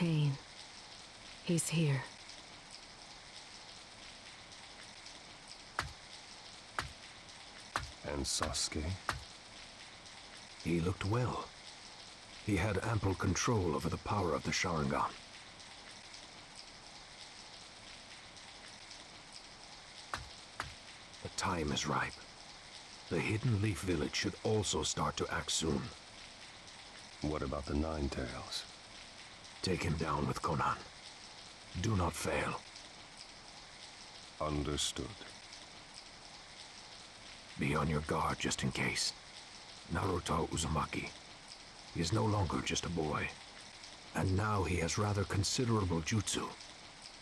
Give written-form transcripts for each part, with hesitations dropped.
Pain. He's here. And Sasuke? He looked well. He had ample control over the power of the Sharingan. The time is ripe. The Hidden Leaf Village should also start to act soon. What about the Nine Tails? Take him down with Konan. Do not fail. Understood. Be on your guard just in case. Naruto Uzumaki. He is no longer just a boy. And now he has rather considerable jutsu,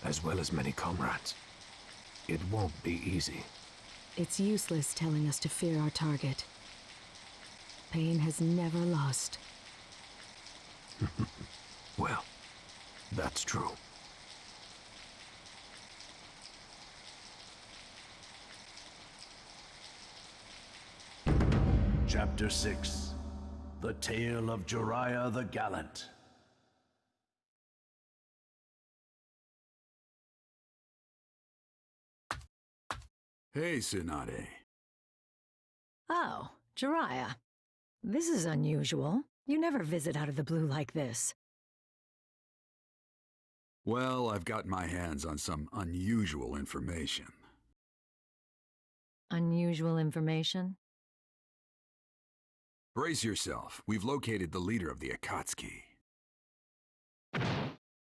as well as many comrades. It won't be easy. It's useless telling us to fear our target. Pain has never lost. Well, that's true. Chapter 6. The Tale of Jiraiya the Gallant. Hey, Tsunade. Oh, Jiraiya. This is unusual. You never visit out of the blue like this. Well, I've got my hands on some unusual information. Unusual information? Brace yourself. We've located the leader of the Akatsuki.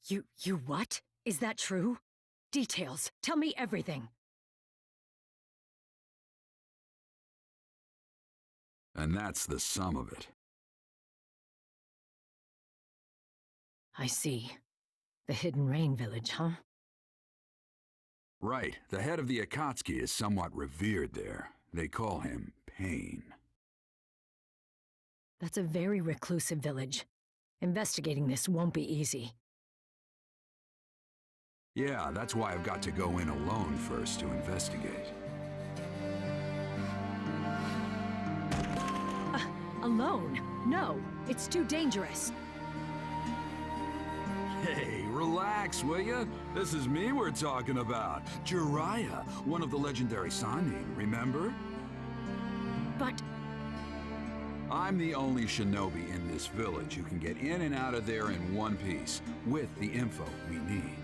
You what? Is that true? Details. Tell me everything. And that's the sum of it. I see. The Hidden Rain Village, huh? Right. The head of the Akatsuki is somewhat revered there. They call him Pain. That's a very reclusive village. Investigating this won't be easy. Yeah, that's why I've got to go in alone first to investigate. Alone? No, it's too dangerous. Hey, relax, will ya? This is me we're talking about. Jiraiya, one of the legendary Sannin, remember? But... I'm the only shinobi in this village who can get in and out of there in one piece, with the info we need.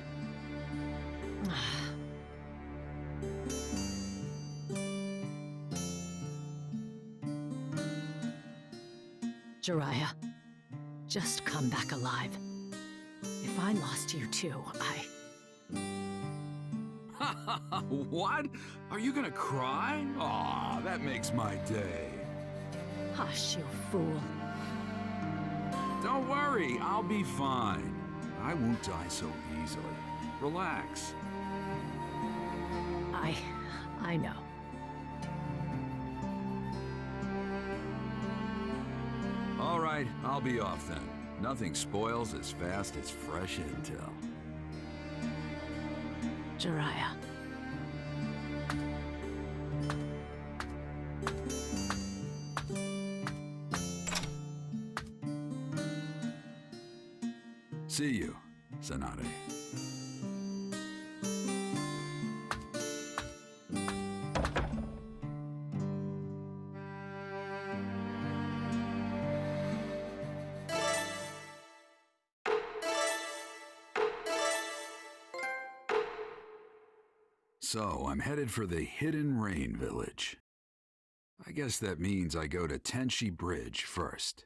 Jiraiya, just come back alive. If I lost you too, What? Are you gonna cry? Aw, that makes my day. Hush, you fool. Don't worry, I'll be fine. I won't die so easily. Relax. I know. All right, I'll be off then. Nothing spoils as fast as fresh intel. Jiraiya. See you, Tsunade. So, I'm headed for the Hidden Rain Village. I guess that means I go to Tenshi Bridge first.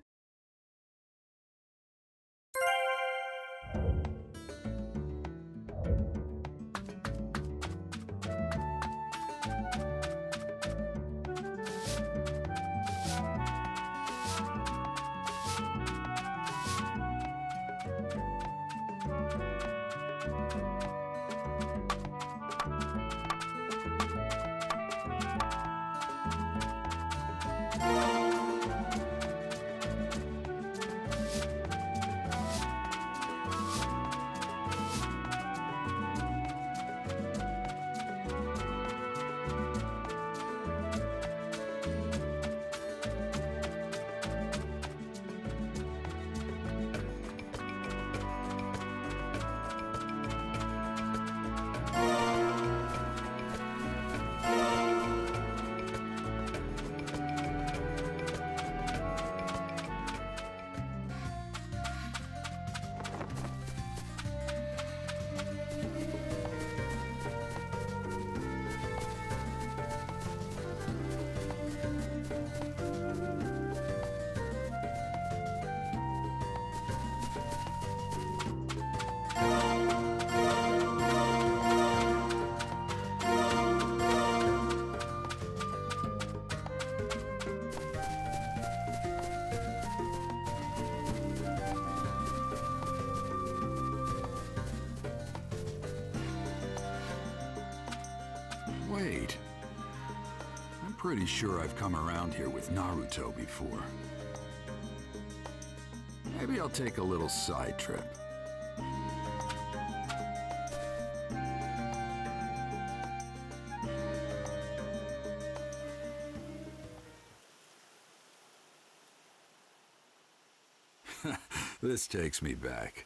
pretty sure I've come around here with Naruto before. Maybe I'll take a little side trip. This takes me back.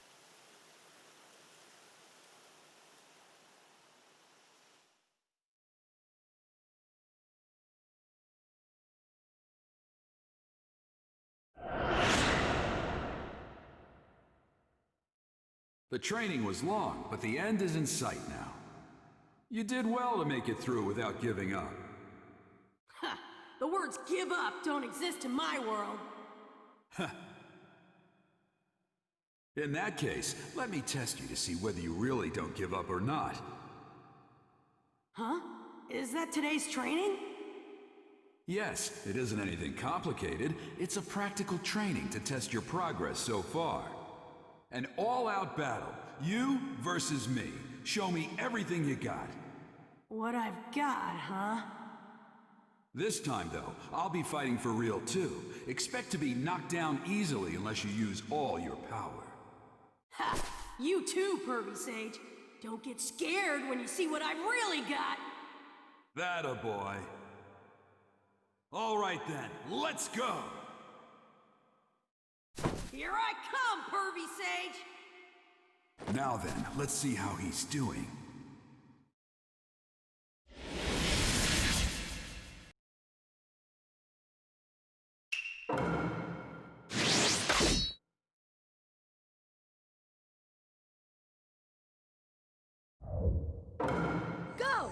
The training was long, but the end is in sight now. You did well to make it through without giving up. Ha! The words give up don't exist in my world. In that case, let me test you to see whether you really don't give up or not. Huh? Is that today's training? Yes, it isn't anything complicated. It's a practical training to test your progress so far. An all-out battle, you versus me. Show me everything you got. What I've got, huh? This time, though, I'll be fighting for real, too. Expect to be knocked down easily unless you use all your power. Ha! You too, Pervy Sage. Don't get scared when you see what I've really got. That a boy. All right then, let's go! Here I come, Pervy Sage! Now then, let's see how he's doing. Go!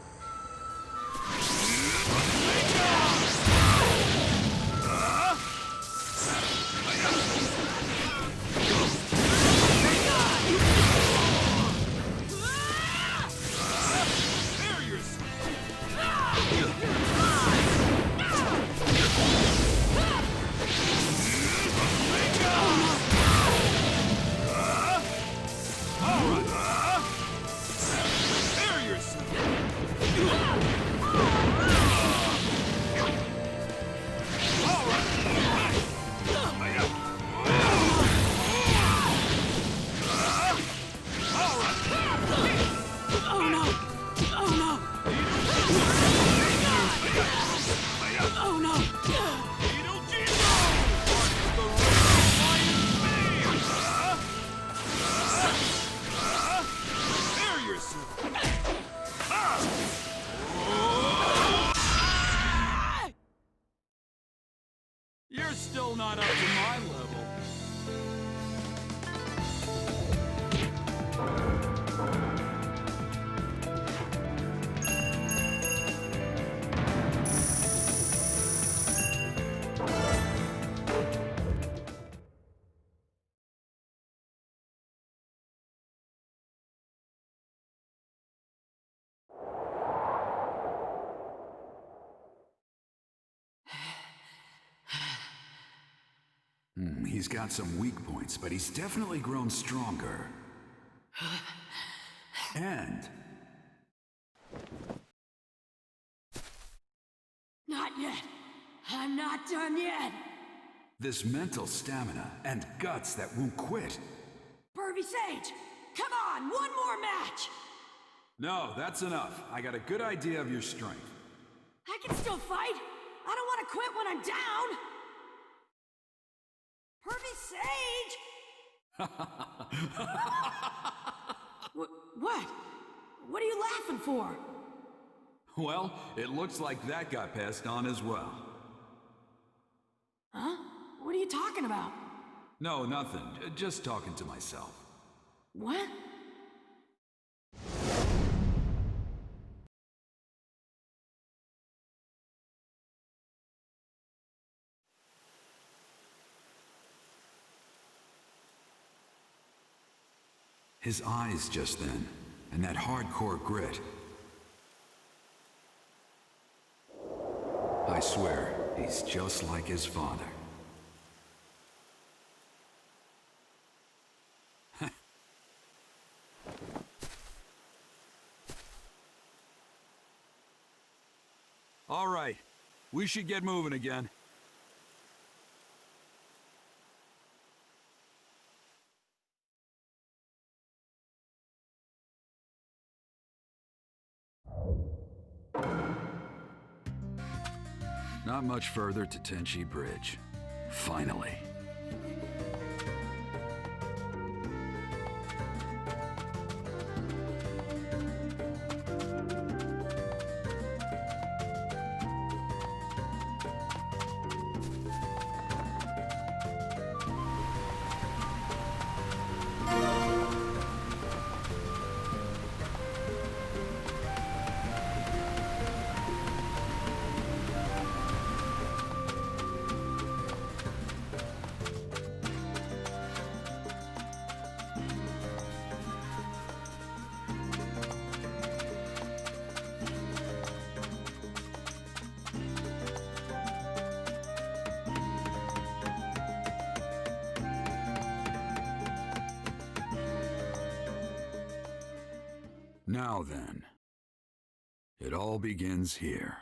You're still not up to my level. He's got some weak points, but he's definitely grown stronger. And Not yet. I'm not done yet. this mental stamina and guts that won't quit. Pervy Sage, come on, one more match. No, that's enough. I got a good idea of your strength. I can still fight. I don't want to quit when I'm down. Pervy Sage! What? What are you laughing for? Well, it looks like that got passed on as well. Huh? What are you talking about? No, nothing. Just talking to myself. What? His eyes just then, and that hardcore grit. I swear, he's just like his father. All right, We should get moving again. Not much further to Tenchi Bridge. Finally. Now then, it all begins here.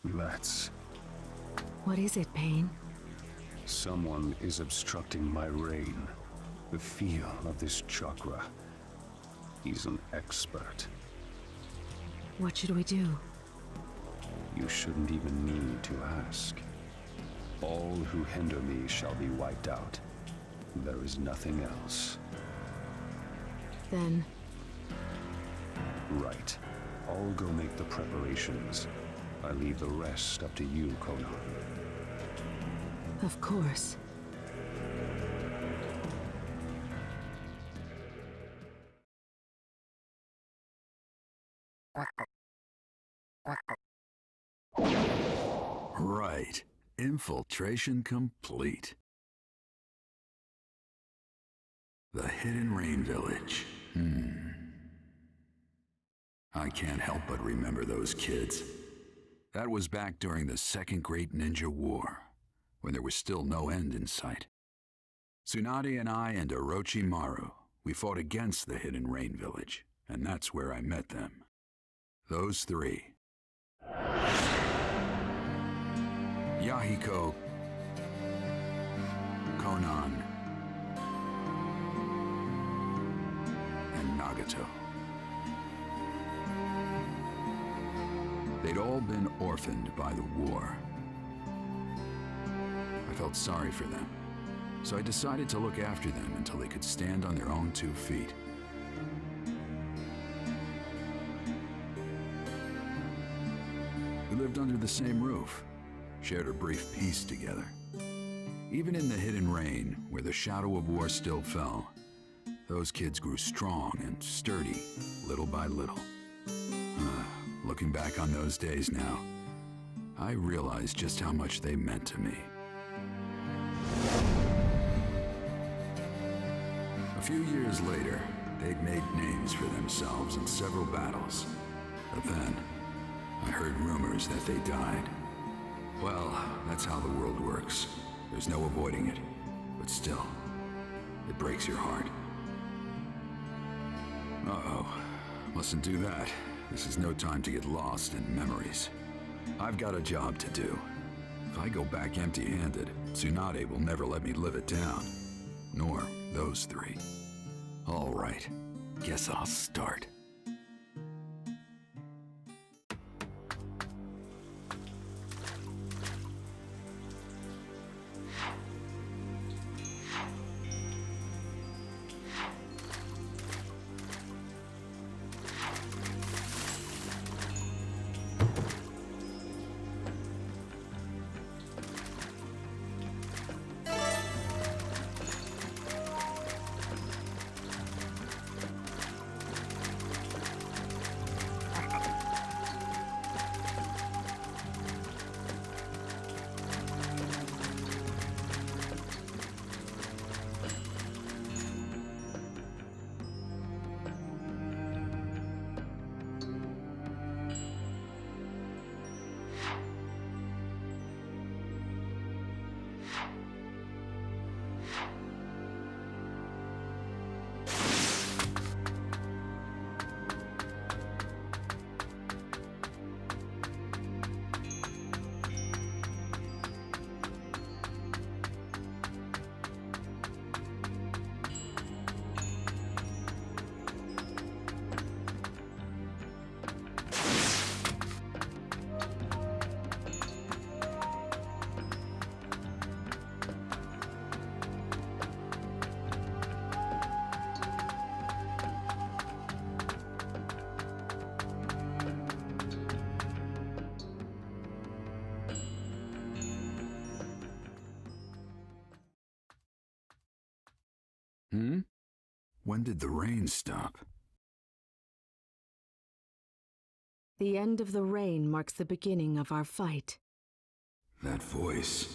Let's. What is it, Pain? Someone is obstructing my reign. The feel of this chakra. He's an expert. What should we do? You shouldn't even need to ask. All who hinder me shall be wiped out. There is nothing else. Then, Right. I'll go make the preparations. I leave the rest up to you, Conan. of course. Right. Infiltration complete. The Hidden Rain Village. I can't help but remember those kids. That was back during the Second Great Ninja War, when there was still no end in sight. Tsunade and I and Orochimaru, we fought against the Hidden Rain Village, and that's where I met them. Those three. Yahiko, Conan, and Nagato. They'd all been orphaned by the war. I felt sorry for them, so I decided to look after them until they could stand on their own 2 feet. We lived under the same roof, shared a brief peace together. Even in the Hidden Rain, where the shadow of war still fell, those kids grew strong and sturdy, little by little. Looking back on those days now, I realize just how much they meant to me. A few years later, they'd made names for themselves in several battles. But then, I heard rumors that they died. Well, that's how the world works. There's no avoiding it. But still, it breaks your heart. Uh-oh. Mustn't do that. This is no time to get lost in memories. I've got a job to do. If I go back empty-handed, Tsunade will never let me live it down. Nor those three. All right. Guess I'll start. Hmm? When did the rain stop? The end of the rain marks the beginning of our fight. That voice.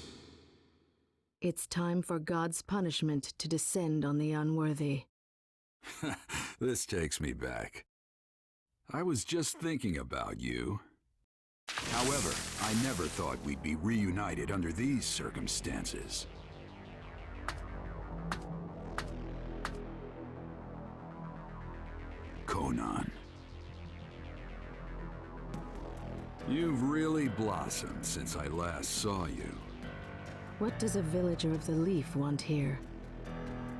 It's time for God's punishment to descend on the unworthy. This takes me back. I was just thinking about you. However, I never thought we'd be reunited under these circumstances. Conan. You've really blossomed since I last saw you. What does a villager of the Leaf want here?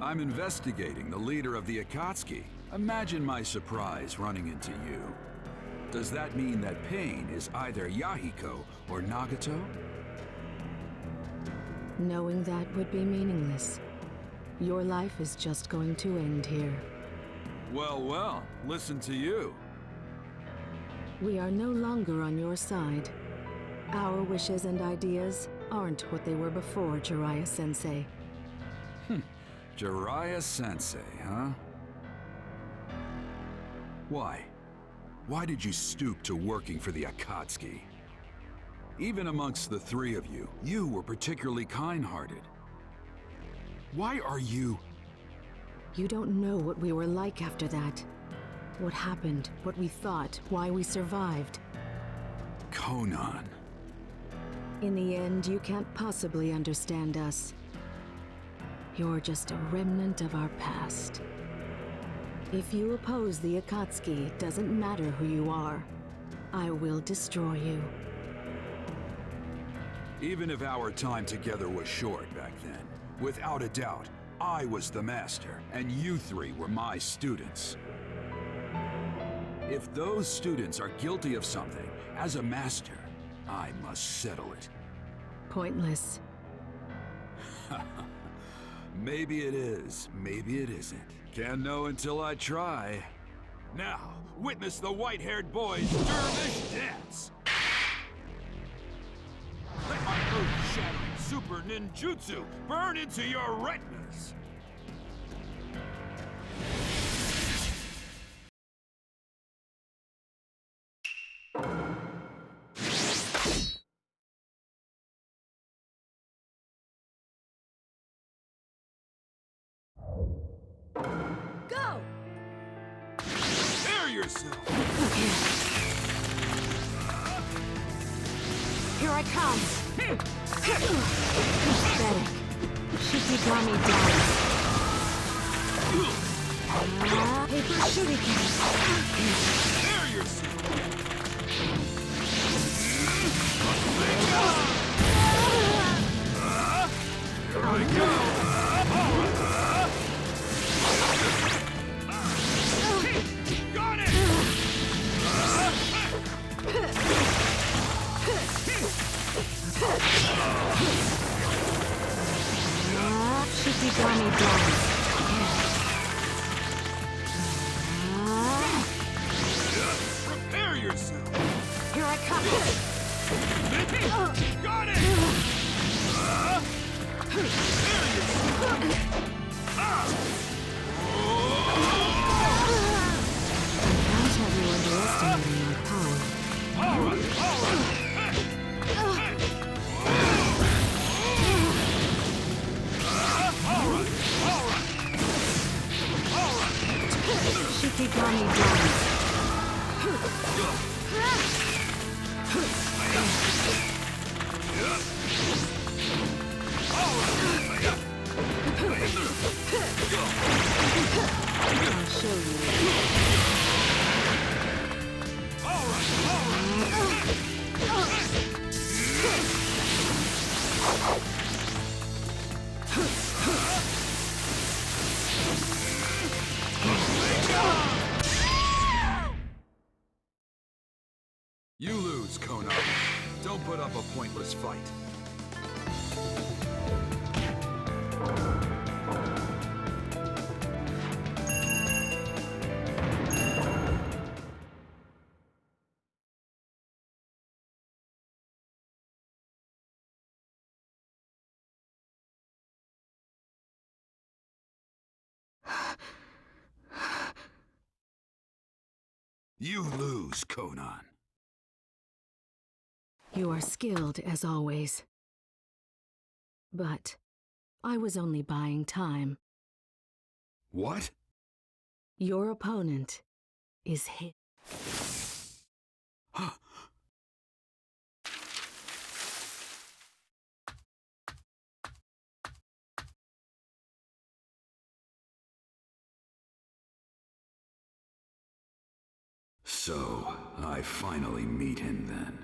I'm investigating the leader of the Akatsuki. Imagine my surprise running into you. Does that mean that Pain is either Yahiko or Nagato? Knowing that would be meaningless. Your life is just going to end here. Well, well, listen to you. We are no longer on your side. Our wishes and ideas aren't what they were before, Jiraiya-sensei. Jiraiya-sensei, huh? Why? Why did you stoop to working for the Akatsuki? Even amongst the three of you, you were particularly kind-hearted. Why are you... You don't know what we were like after that. What happened, what we thought, why we survived. Conan. In the end, you can't possibly understand us. You're just a remnant of our past. If you oppose the Akatsuki, it doesn't matter who you are. I will destroy you. Even if our time together was short back then, without a doubt, I was the master, and you three were my students. If those students are guilty of something, as a master, I must settle it. Pointless. Maybe it is, maybe it isn't. Can't know until I try. Now, witness the white-haired boy's dervish dance! Let my earth-shattering super ninjutsu burn into your retinas! Go! Prepare yourself! Here I come! Pathetic. Shikigami down. Paper shuriken. Prepare yourself! Here I go! Got it! Shikigami down. Prepare yourself! Here I come! Got it! Prepare yourself! Can't have you underestimating my power. All right! Shikigami down. I'll show you. You lose, Conan. Don't put up a pointless fight. You lose, Conan. You are skilled as always. But I was only buying time. What? Your opponent is hit. So, I finally meet him then.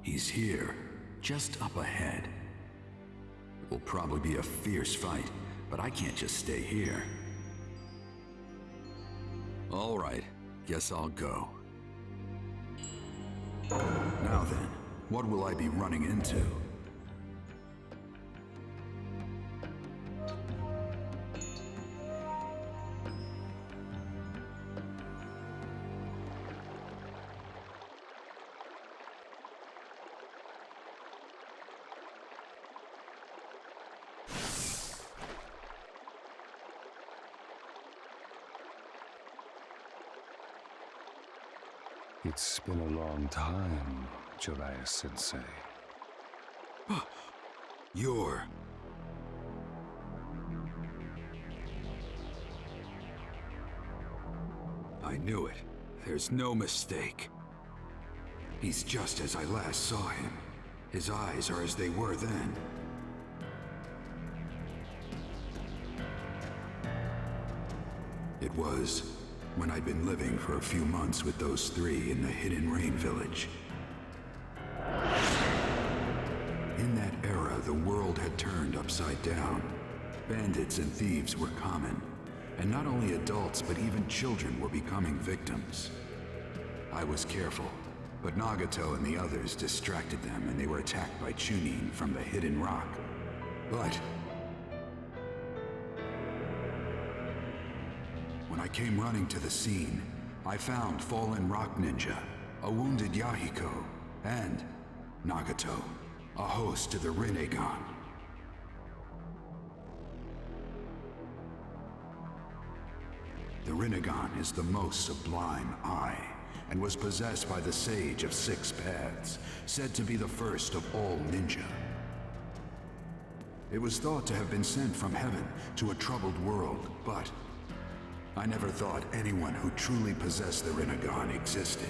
He's here, just up ahead. It will probably be a fierce fight, but I can't just stay here. All right, guess I'll go. Now then, what will I be running into? It's been a long time, Jiraiya-sensei. You're... I knew it. There's no mistake. He's just as I last saw him. His eyes are as they were then. It was when I'd been living for a few months with those three in the Hidden Rain village. In that era, the world had turned upside down. Bandits and thieves were common, and not only adults, but even children were becoming victims. I was careful, but Nagato and the others distracted them, and they were attacked by Chunin from the Hidden Rock. But when I came running to the scene, I found fallen rock ninja, a wounded Yahiko, and Nagato, a host to the Rinnegan. The Rinnegan is the most sublime eye, and was possessed by the Sage of Six Paths, said to be the first of all ninja. It was thought to have been sent from heaven to a troubled world, but I never thought anyone who truly possessed the Rinnegan existed.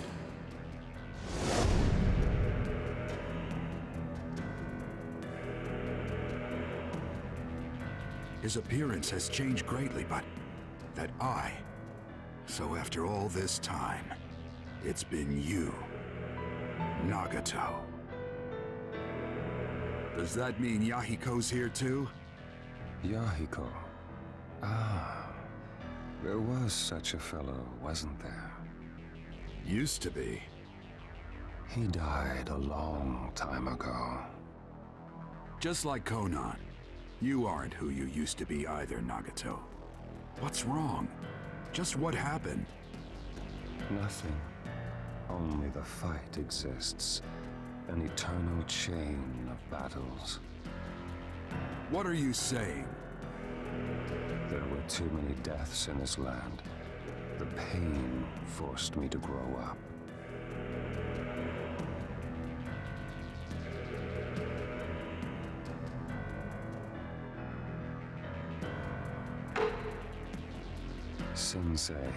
His appearance has changed greatly, but that eye. So after all this time, it's been you, Nagato. Does that mean Yahiko's here too? Yahiko. Ah, there was such a fellow, wasn't there? Used to be. He died a long time ago. Just like Conan. You aren't who you used to be either, Nagato. What's wrong? Just what happened? Nothing. Only the fight exists. An eternal chain of battles. What are you saying? There were too many deaths in this land. The pain forced me to grow up. Sensei,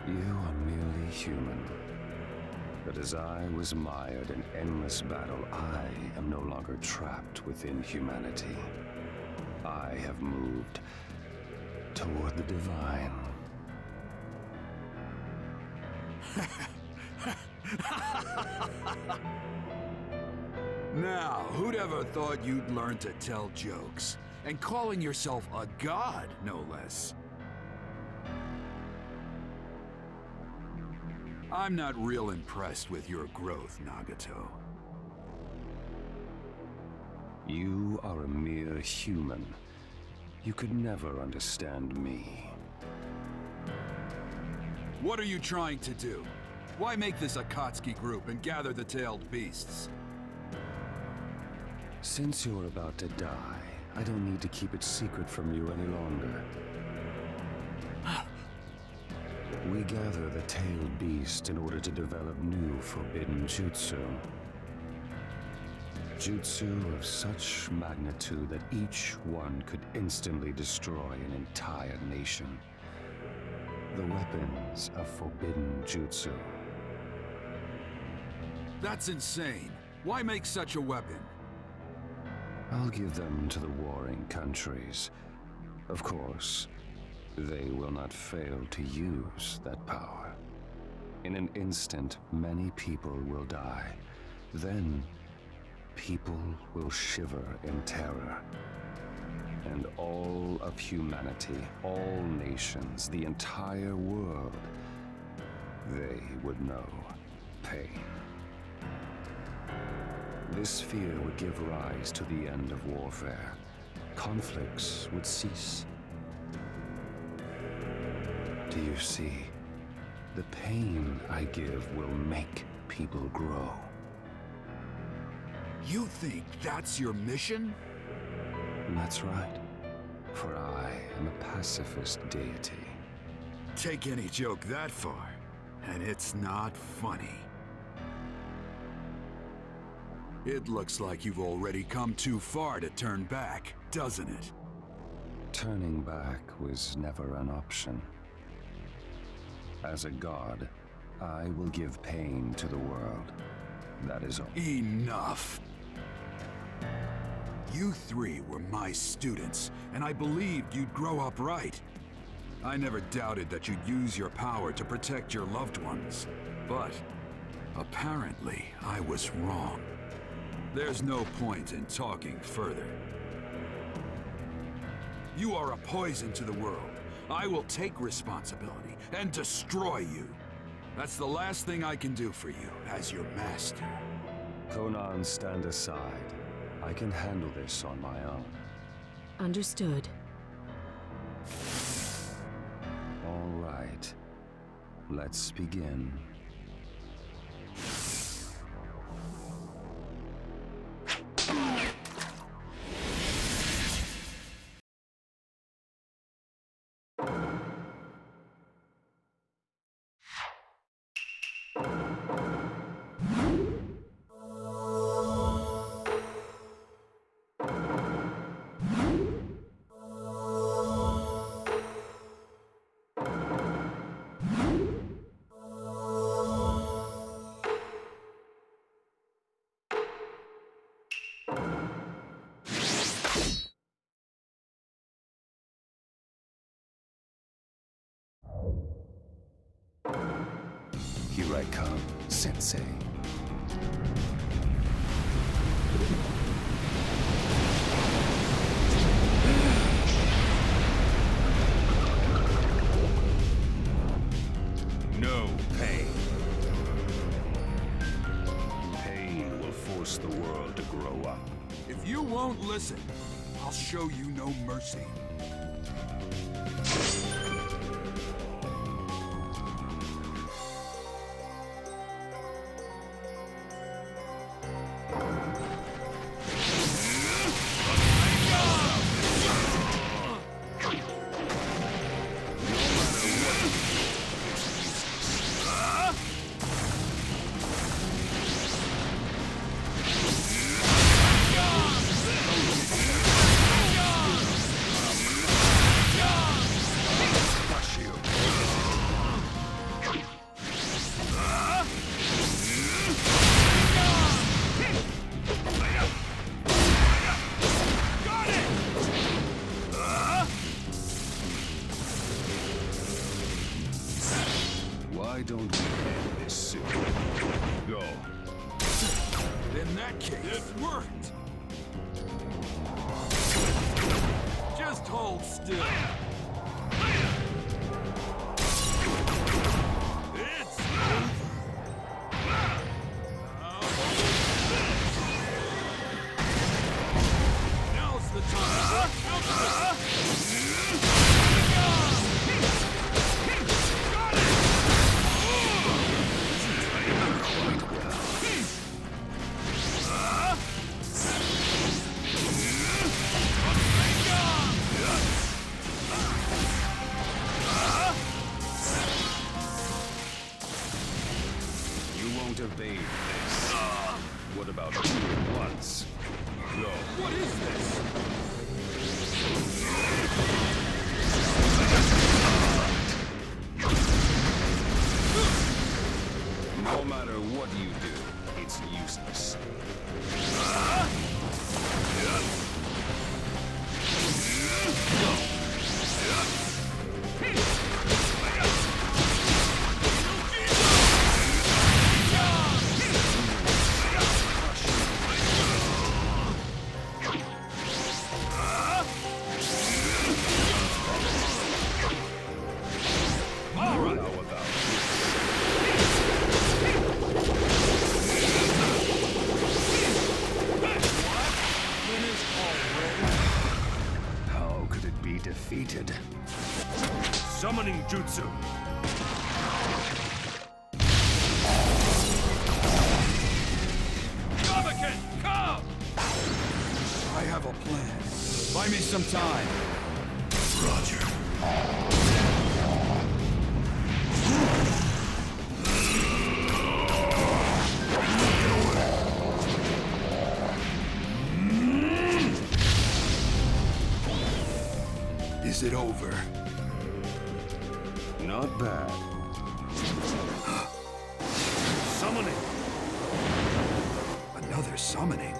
you are merely human. But as I was mired in endless battle, I am no longer trapped within humanity. I have moved toward the divine. Now, who'd ever thought you'd learn to tell jokes? And calling yourself a god, no less. I'm not real impressed with your growth, Nagato. You are a mere human. You could never understand me. What are you trying to do? Why make this Akatsuki group and gather the tailed beasts? Since you're about to die, I don't need to keep it secret from you any longer. We gather the tailed beast in order to develop new forbidden jutsu. Jutsu of such magnitude that each one could instantly destroy an entire nation. The weapons of forbidden jutsu. That's insane. Why make such a weapon? I'll give them to the warring countries. Of course, they will not fail to use that power. In an instant, many people will die. Then, people will shiver in terror. And all of humanity, all nations, the entire world, they would know pain. This fear would give rise to the end of warfare. Conflicts would cease. Do you see? The pain I give will make people grow. You think that's your mission? That's right. For I am a pacifist deity. Take any joke that far, and it's not funny. It looks like you've already come too far to turn back, doesn't it? Turning back was never an option. As a god, I will give pain to the world. That is all. Enough! You three were my students, and I believed you'd grow up right. I never doubted that you'd use your power to protect your loved ones. But apparently, I was wrong. There's no point in talking further. You are a poison to the world. I will take responsibility and destroy you. That's the last thing I can do for you as your master. Conan, stand aside. I can handle this on my own. Understood. All right. Let's begin. Here I come, Sensei. No pain. Pain will force the world to grow up. If you won't listen, I'll show you no mercy. Why don't we end this soon? Go. In that case, it worked! Just hold still. It's over. Now's the time. Got it! What is this? No matter what you do, it's useless. How could it be defeated? Summoning jutsu. Gabakin, come! I have a plan. Buy me some time. Roger. Is it over? Not bad. Summoning. Another summoning?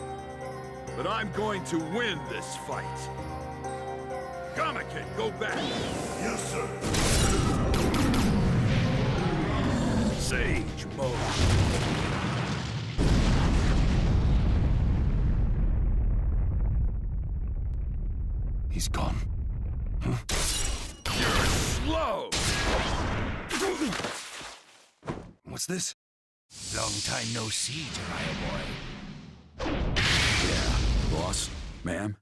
But I'm going to win this fight. Gabakin, go back. Yes, sir. Sage mode. He's gone. You're slow! What's this? Long time no see, Jiraiya boy. Yeah, boss, ma'am.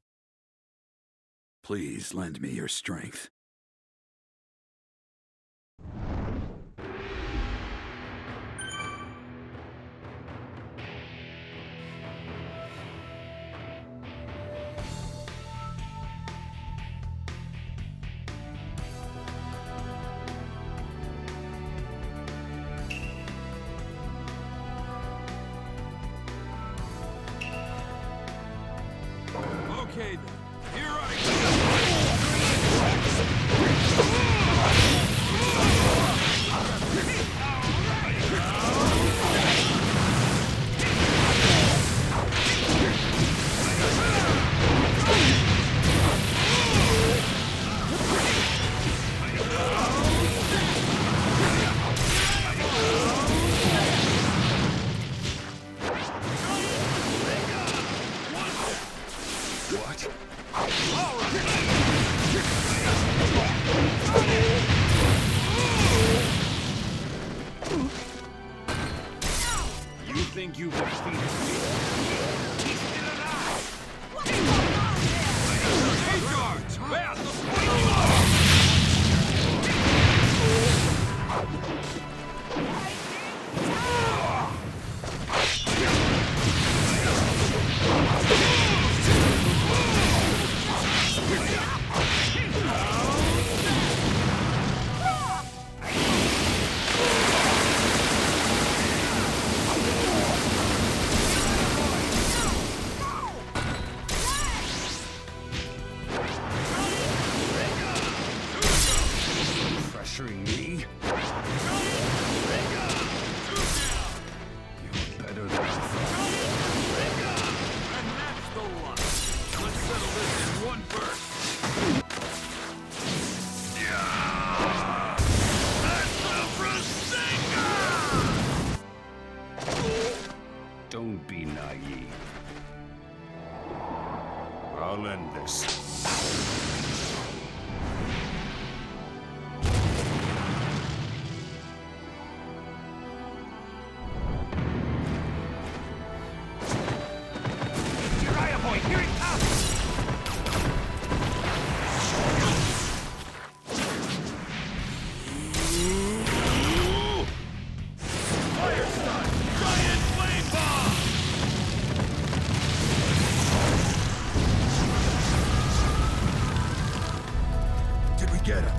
Please lend me your strength. Okay then, here I You think you can defeat me? Guards! Fast! Pressuring me? You're better than I thought. And that's the one. Let's settle this in one burst. Don't be naive. I'll end this. Jiraiya boy, here it comes! Fire stun! Giant flame bomb! Did we get him?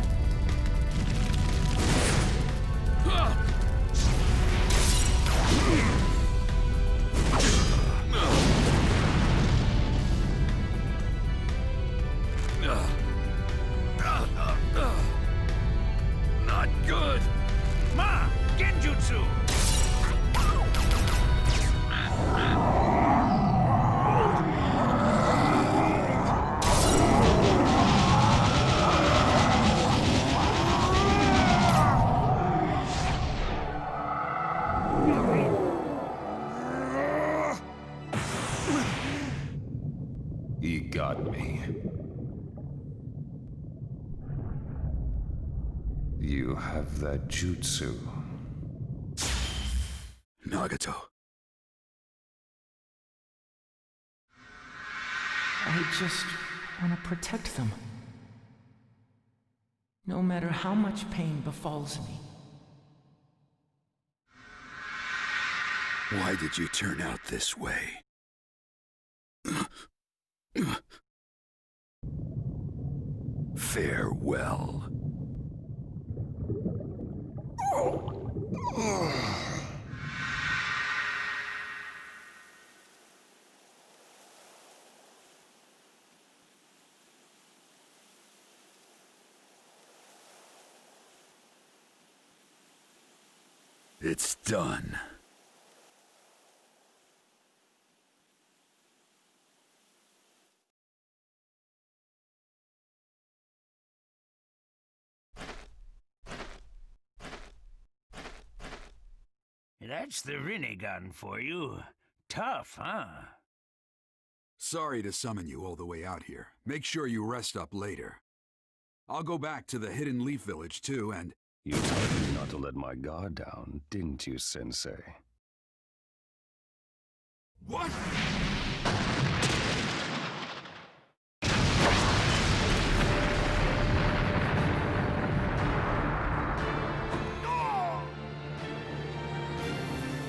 got me. You have that jutsu. Nagato. I just want to protect them. No matter how much pain befalls me. Why did you turn out this way? Farewell. It's done. That's the Rinnegan for you. Tough, huh? Sorry to summon you all the way out here. Make sure you rest up later. I'll go back to the Hidden Leaf Village too, and... You told me not to let my guard down, didn't you, Sensei? What?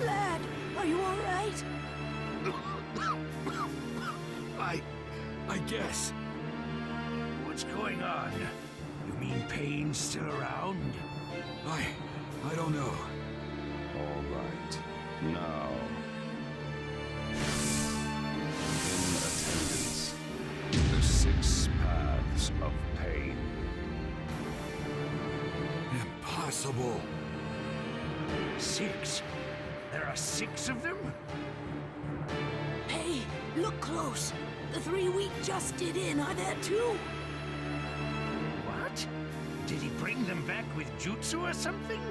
Lad, are you all right? I guess. What's going on? You mean Pain's still around? I don't know. All right. Now... In attendance, the 6 paths of pain. Impossible. 6? There are 6 of them? Hey, look close. The 3 we just did in are there too. What? Did he bring them back with jutsu or something?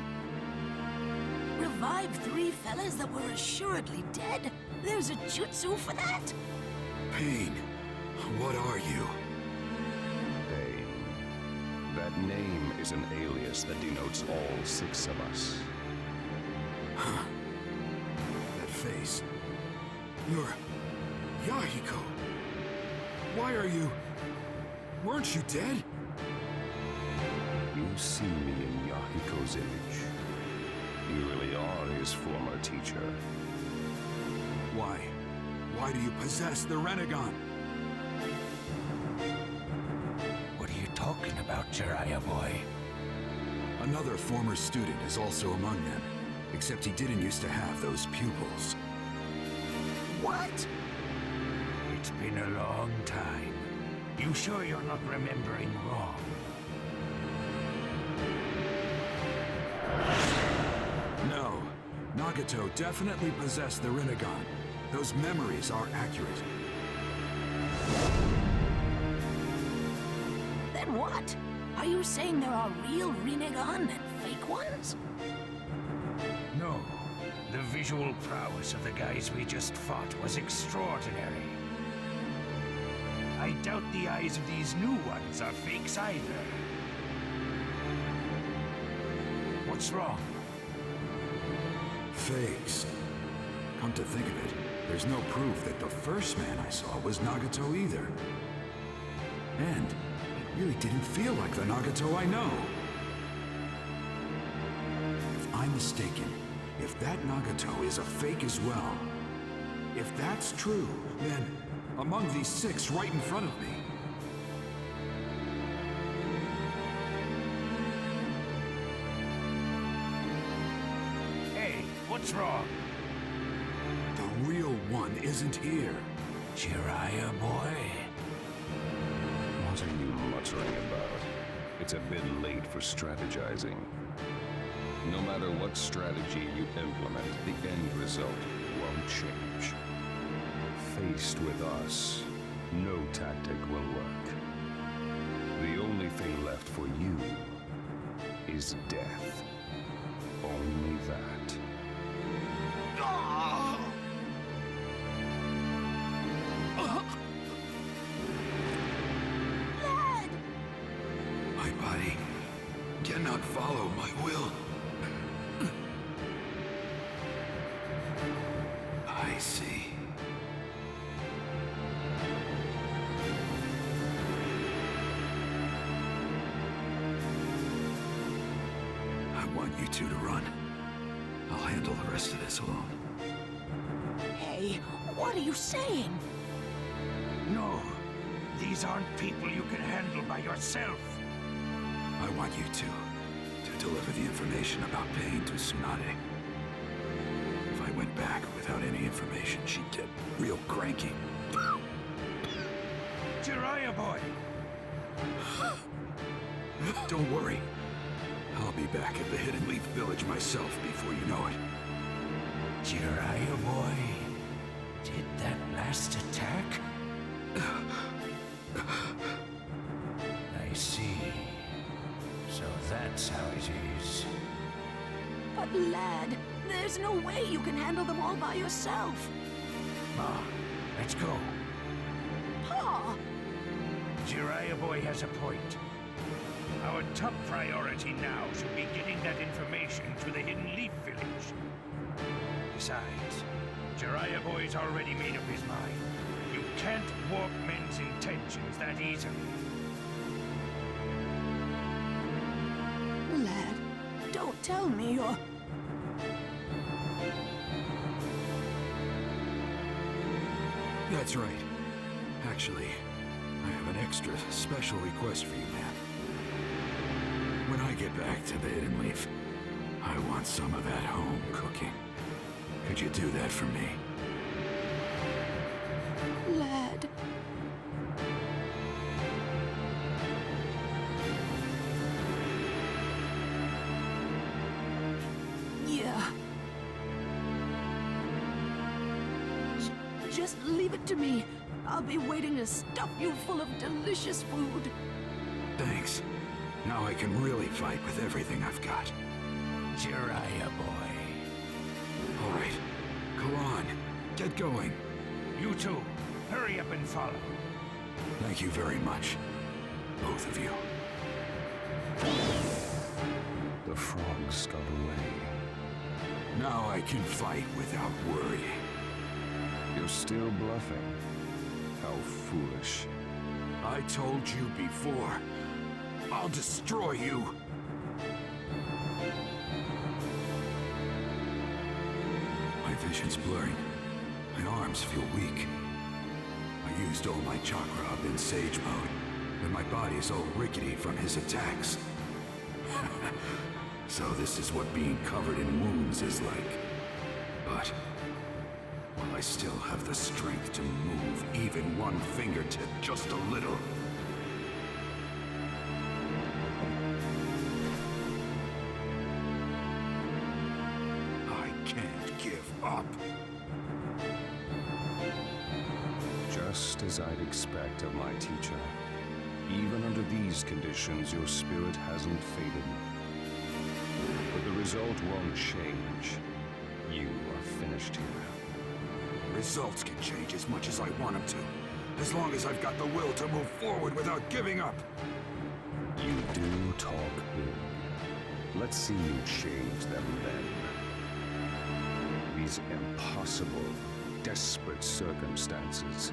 Revive 3 fellas that were assuredly dead? There's a jutsu for that? Pain, what are you? Pain. That name is an alias that denotes all 6 of us. Huh. That face. You're... Yahiko. Why are you... Weren't you dead? You see me in Yahiko's image. You really are his former teacher. Why? Why do you possess the Rinnegan? What are you talking about, Jiraiya boy? Another former student is also among them, except he didn't used to have those pupils. What? It's been a long time. You sure you're not remembering wrong? No. Nagato definitely possessed the Rinnegan. Those memories are accurate. Then what? Are you saying there are real Rinnegan and fake ones? No. The visual prowess of the guys we just fought was extraordinary. I doubt the eyes of these new ones are fakes either. What's wrong? Fakes. Come to think of it, there's no proof that the first man I saw was Nagato either. And it really didn't feel like the Nagato I know. If I'm mistaken, if that Nagato is a fake as well, if that's true, then among these 6 right in front of me, Hey, what's wrong? the real one isn't here. Jiraiya boy? What are you muttering about? It's a bit late for strategizing. No matter what strategy you implement, the end result won't change. Faced with us, no tactic will work. The only thing left for you is death. Only that. cannot follow my will. I see. I want you two to run. I'll handle the rest of this alone. Hey, what are you saying? No, these aren't people you can handle by yourself. I want you two to deliver the information about Pain to Tsunade. If I went back without any information, she'd get real cranky. Jiraiya boy! Don't worry. I'll be back at the Hidden Leaf Village myself before you know it. Jiraiya boy, did that last attack? I see. So that's how it is. But lad, there's no way you can handle them all by yourself. Ma, let's go. Pa! Jiraiya boy has a point. Our top priority now should be getting that information to the Hidden Leaf Village. Besides, Jiraiya boy's already made up his mind. You can't warp men's intentions that easily. Lad, don't tell me you're... That's right. Actually, I have an extra special request for you, man. When I get back to the Hidden Leaf, I want some of that home cooking. Could you do that for me? Lad... Yeah. Just leave it to me. I'll be waiting to stuff you full of delicious food. Thanks. Now I can really fight with everything I've got. Jiraiya boy. All right. Go on. Get going. You two, hurry up and follow. Thank you very much. Both of you. The frogs got away. Now I can fight without worrying. You're still bluffing. How foolish. I told you before. I'll destroy you. My vision's blurring. My arms feel weak. I used all my chakra up in Sage mode, and my body's all rickety from his attacks. So this is what being covered in wounds is like. But while I still have the strength to move even one fingertip just a little, I can't give up. Just as I'd expect of my teacher. Even under these conditions, your spirit hasn't faded. But the result won't change. You are finished here. Results can change as much as I want them to, as long as I've got the will to move forward without giving up. You do talk big. Let's see you change them then. These impossible, desperate circumstances.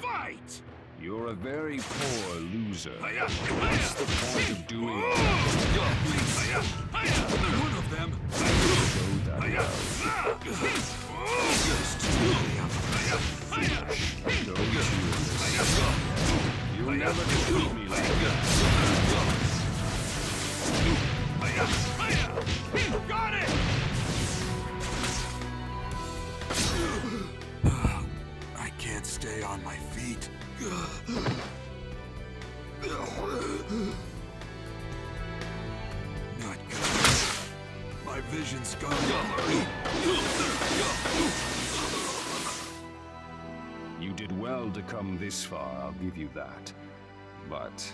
Fight! You're a very poor loser. What's the point of doing One of them! Show that well. You'll never defeat me like that. Got it! I can't stay on my feet. Not good. My vision's gone. You did well to come this far, I'll give you that. But...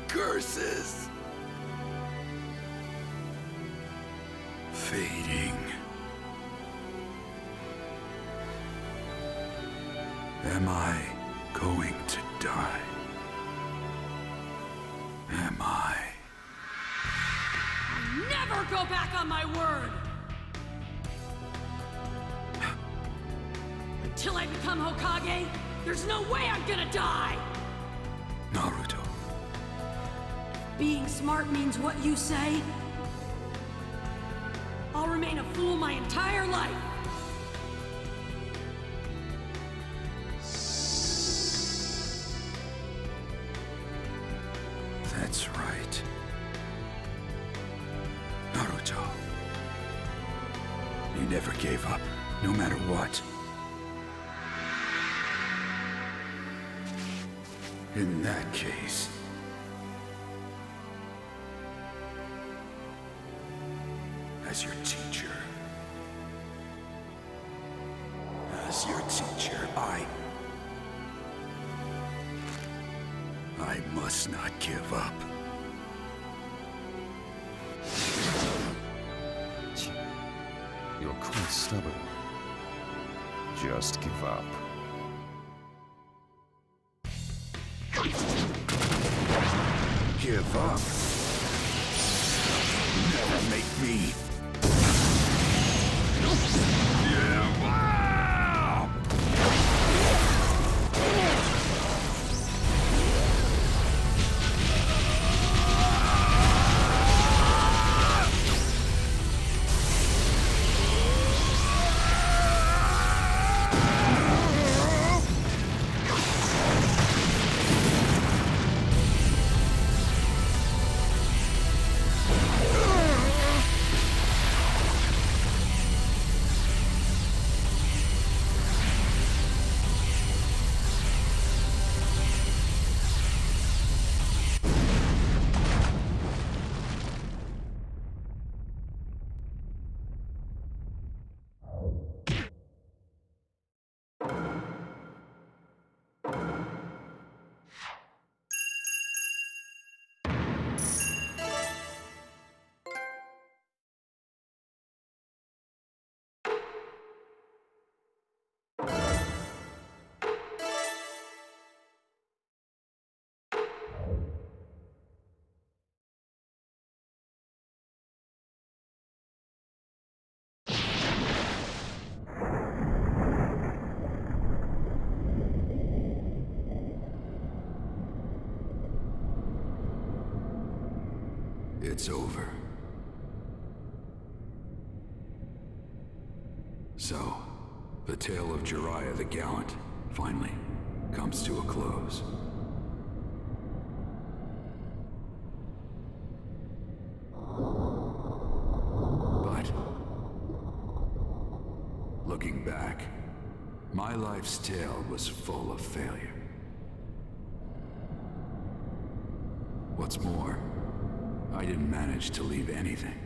Curse universes. Fading. Am I going to die? Am I? Never go back on my word! Until I become Hokage, there's no way I'm gonna die! Naruto. Being smart means what you say. I'll remain a fool my entire life. That's right. Naruto. You never gave up, no matter what. In that case... as your teacher... I must not give up. You're quite stubborn. Just give up. Give up? Never make me. Give up! It's over. So, the tale of Jiraiya the Gallant finally comes to a close. But, looking back, my life's tale was full of failure. What's more, I didn't manage to leave anything.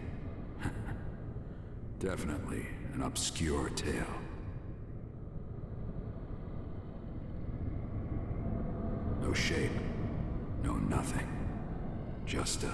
Definitely an obscure tale. No shape, no nothing. Just a...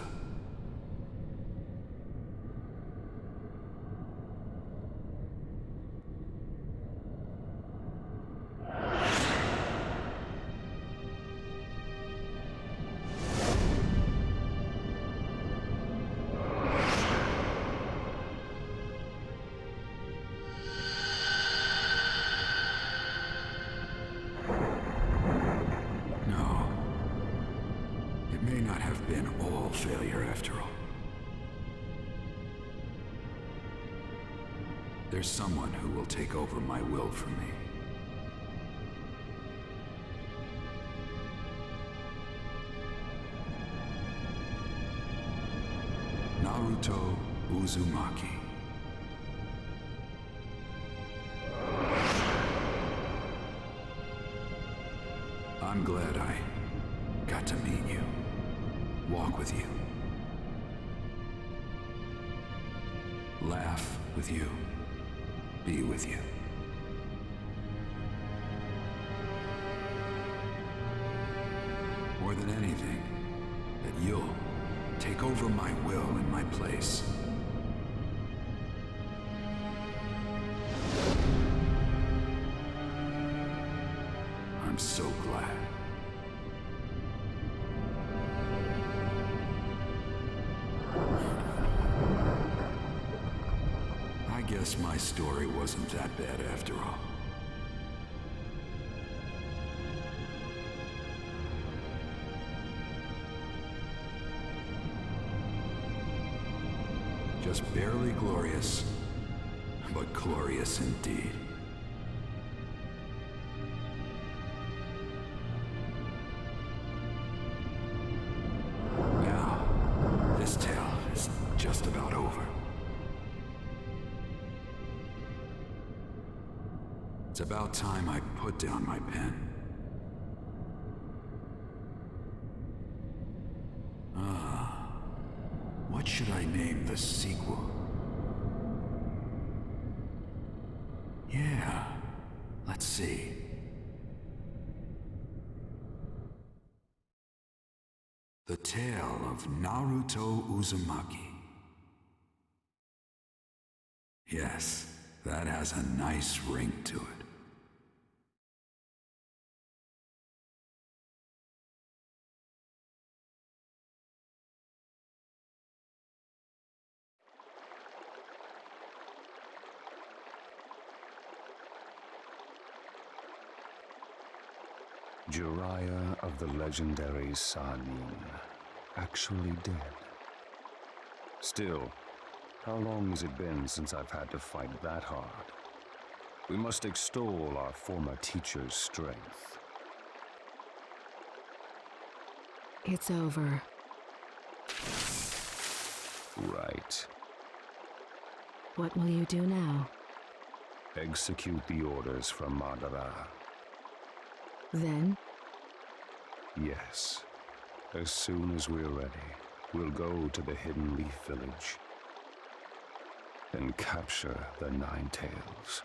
failure after all. There's someone who will take over my will for me. Naruto Uzumaki. I'm glad I got to meet you, walk with you, laugh with you, be with you. More than anything, you'll take over my will in my place. I'm so glad. I guess my story wasn't that bad after all. Just barely glorious, but glorious indeed. Now, this tale is just about over. It's about time I put down my pen. What should I name the sequel? Yeah, let's see. The Tale of Naruto Uzumaki. Yes, that has a nice ring to it. Jiraiya of the legendary Sanin, actually dead. Still, how long has it been since I've had to fight that hard? We must extol our former teacher's strength. It's over. Right. What will you do now? Execute the orders from Madara. Then? Yes. As soon as we're ready, we'll go to the Hidden Leaf Village and capture the Nine Tails.